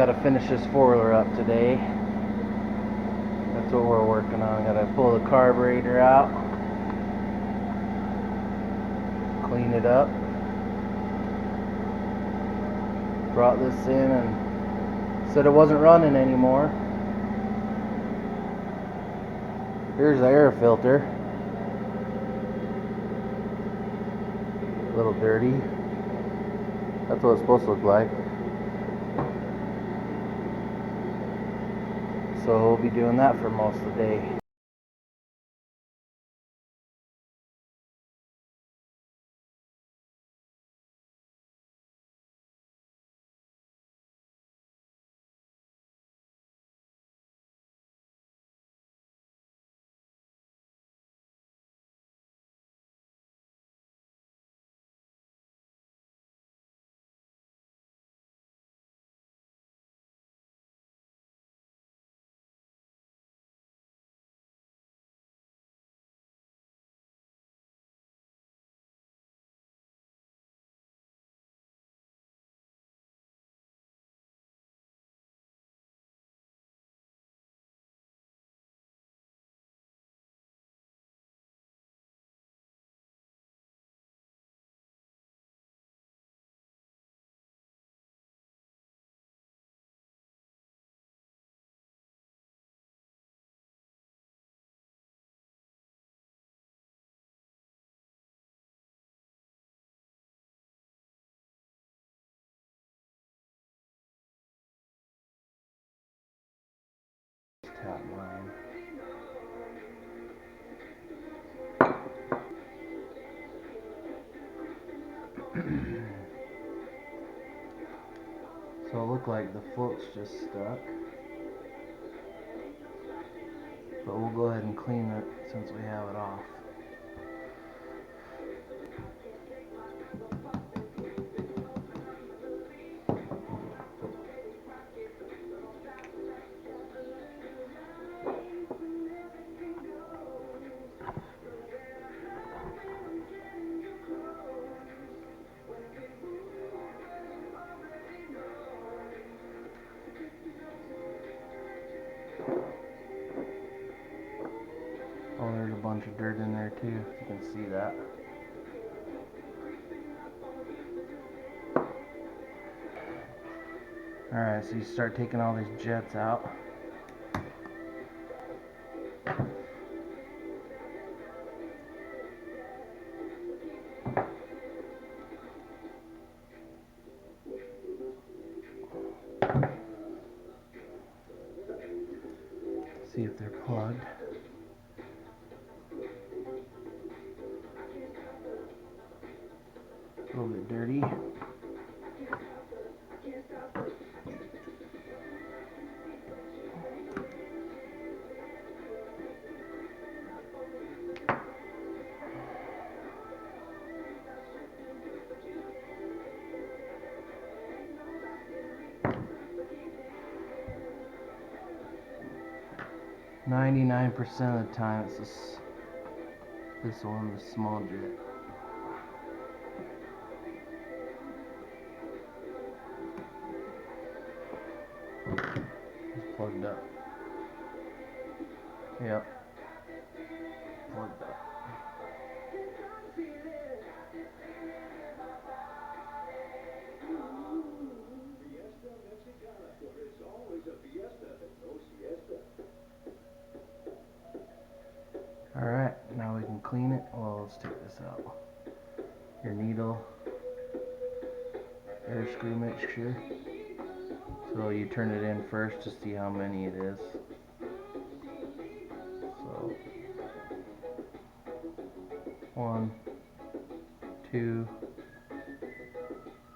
got to finish this four-wheeler up today. That's what we're working on. Got to pull the carburetor out, clean it up. Brought this in and said it wasn't running anymore. Here's the air filter. A little dirty. That's what it's supposed to look like. So we'll be doing that for most of the day. Tap line. So it looked like the float's just stuck, but we'll go ahead and clean it since we have it off. Oh, there's a bunch of dirt in there too, if you can see that. Alright, so you start taking all these jets out. See if they're plugged. A little bit dirty. %of the time it's this one, the small jet. It's plugged up. Yep. Plugged up. Alright, now we can clean it. Well, let's take this out. Your needle, air screw mixture. So you turn it in first to see how many it is. So 1, 2,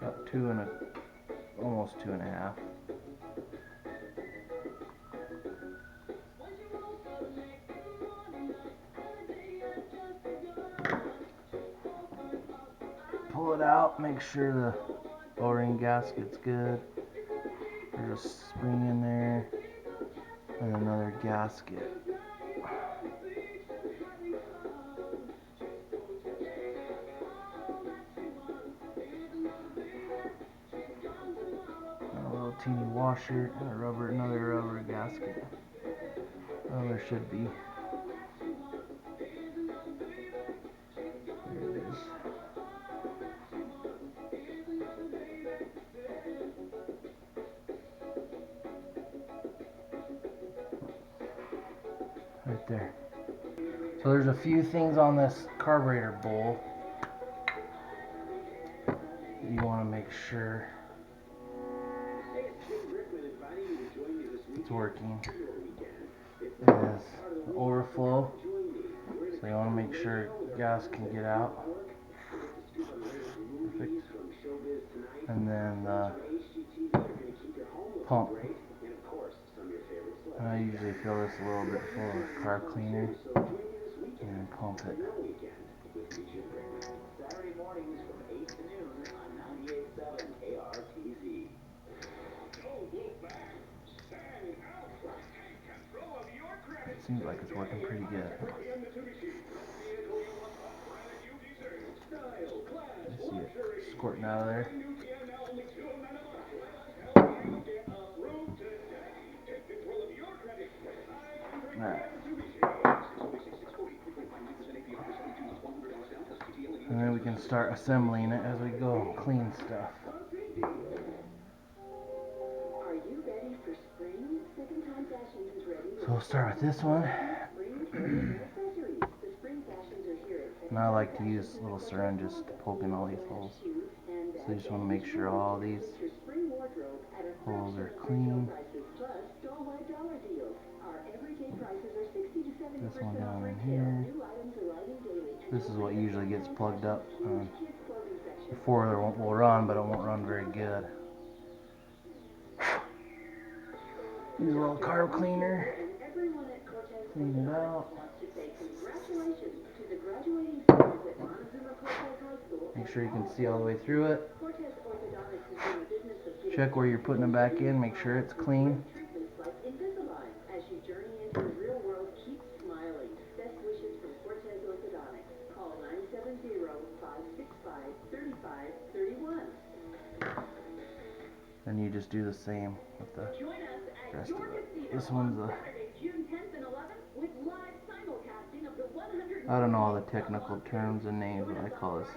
about 2 and almost 2.5. Pull it out, make sure the O-ring gasket's good. There's a spring in there and another gasket. And a little teeny washer. washer and another rubber gasket. Oh, there should be. There it is. Right there. So there's a few things on this carburetor bowl you want to make sure it's working. It is the overflow, so you want to make sure gas can get out. Perfect. And then the pump. And I usually fill this a little bit full of carb cleaner and then pump it. Saturday mornings from 8 to noon on 98.7 KRTZ. It seems like it's working pretty good. I see it squirting out of there. Alright. And then we can start assembling it as we go, clean stuff. So we'll start with this one. And I like to use little syringes to poke in all these holes. So you just want to make sure all these holes are clean. This one down in here. This is what usually gets plugged up. The four-wheeler will run, but it won't run very good. Use a little carb cleaner. Clean it out. Make sure you can see all the way through it. Check where you're putting it back in. Make sure it's clean. Then you just do the same with the rest of it. This one's a... I don't know all the technical terms and names, but I call this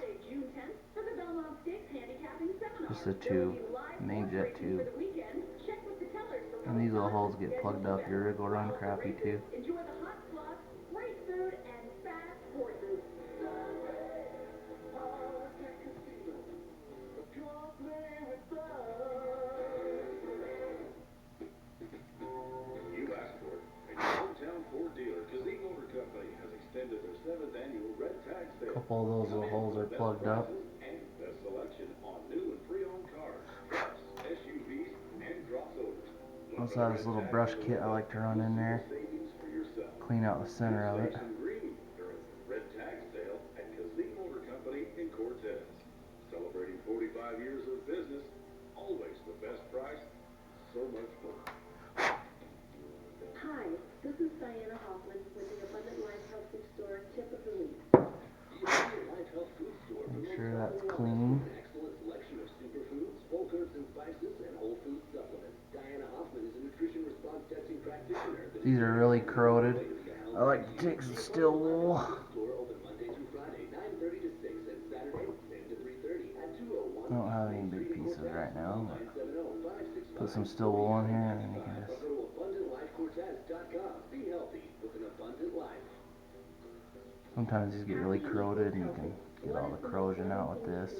just a tube, main jet tube. And these little holes get plugged up. Your rig will run crappy too. A couple of those little holes are plugged up. Also have this little brush kit I like to run in there. Clean out the center of it. Celebrating 45 years of business, always the best price, so much more. Hi, this is Diana Hoffman with the Abundant Life Health Food Store Tip of the Week. Make sure that's clean. Excellent selection of superfoods, whole herbs and spices, and whole food supplements. Diana Hoffman is a nutrition response testing practitioner. These are really corroded. I like to take some steel wool. Store open Monday through Friday, 9:30 to 6, and Saturday, 10 to 3:30 at 201. I don't have any big pieces right now, but put some steel wool in here and then you can just... Sometimes these get really corroded and you can get all the corrosion out with this.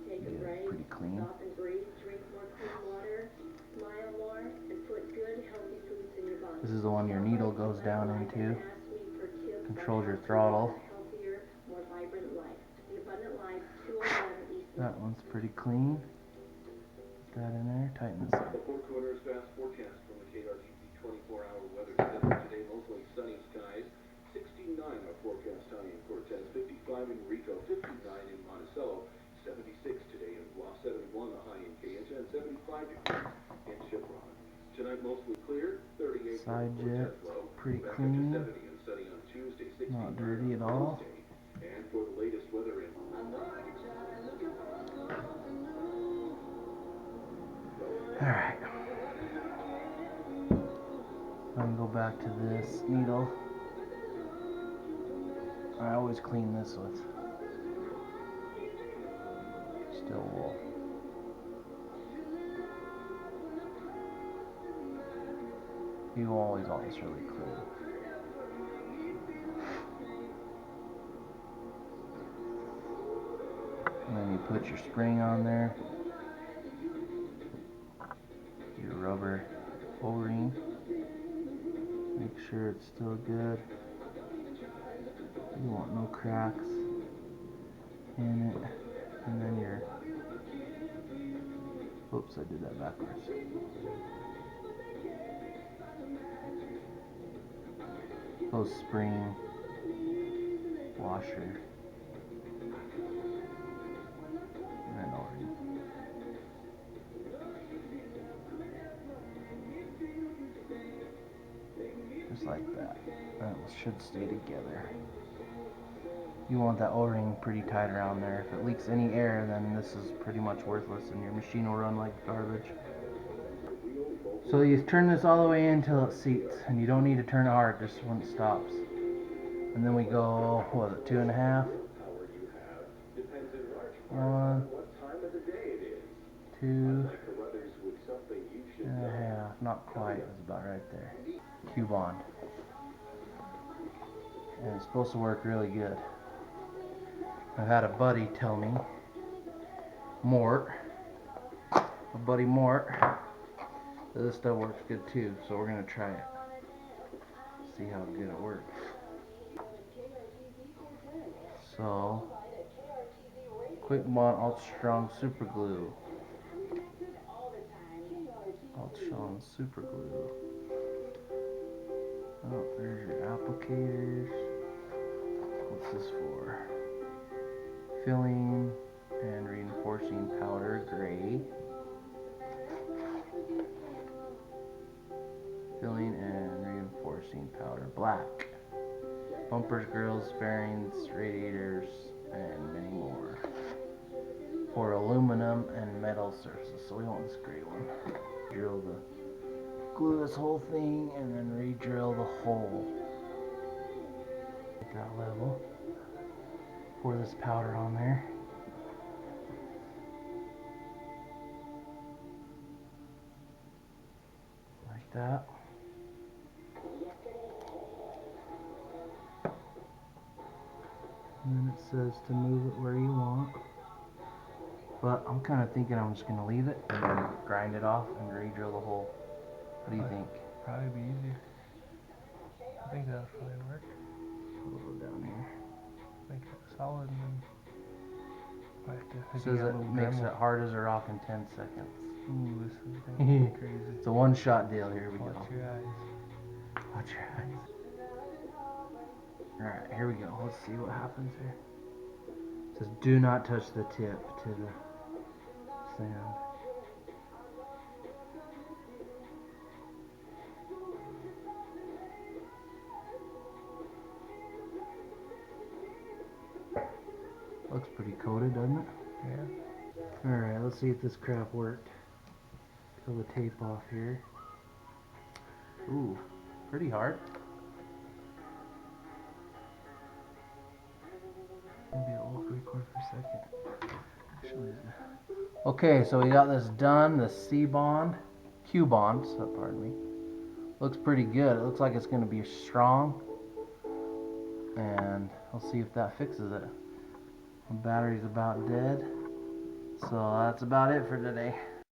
Get it pretty clean. This is the one your needle goes down into. Controls your throttle. That one's pretty clean. Put that in there, tighten this up. The Four Corners Fast Forecast from the KRTZ 24-hour weather center. Today, mostly sunny skies. 69 our forecast high in Cortez, 55 in Rico, 59 in Monticello, 76 today in Blois, 71 the high in Cayentia, and 75 degrees in Chipron. Tonight, mostly clear, 38 side jet, pretty clean. 70 and sunny on Tuesday, 69 Not dirty at all. And for the latest weather in Alright. I'm gonna go back to this needle. I always clean this with steel wool. You always want this really clean. And then you put your spring on there, your rubber O-ring, make sure it's still good. You want no cracks in it. And then your, oops, I did that backwards. Those spring washer and O-ring. Just like that. And it should stay together. You want that O-ring pretty tight around there. If it leaks any air, then this is pretty much worthless and your machine will run like garbage. So you turn this all the way in until it seats, and you don't need to turn it hard, just when it stops. And then we go, what was it, 2.5? 1, 2.5, not quite, it's about right there. Q-bond. And it's supposed to work really good. I've had a buddy tell me, Mort, that this stuff works good too, so we're gonna try it. See how good it works. So, Quick Bond Ultra Strong Super Glue. Ultra Strong Super Glue. Oh, there's your applicators. What's this for? Filling and reinforcing powder, gray. Filling and reinforcing powder, black. Bumpers, grills, fairings, radiators, and many more. For aluminum and metal surfaces, so we want this gray one. Glue this whole thing and then re-drill the hole. Get that level. Pour this powder on there. Like that. And then it says to move it where you want. But I'm kind of thinking I'm just going to leave it and then grind it off and re-drill the hole. What do you think? Probably be easier. I think that'll probably work. Put a little down here. Make it solid and then might have to It says it makes it hard as a rock in 10 seconds. Ooh, this is gonna be crazy. It's a one-shot deal. Here we go. Watch your eyes. Watch your eyes. Alright, here we go. Let's see what happens here. It says do not touch the tip to the sand. Looks pretty coated, doesn't it? Yeah. Alright, let's see if this crap worked. Peel the tape off here. Ooh, pretty hard. Maybe it won't record for a second. Actually, okay, so we got this done. The C-bond, Q-bond, so pardon me. Looks pretty good. It looks like it's going to be strong. And we'll see if that fixes it. The battery's about dead. So that's about it for today.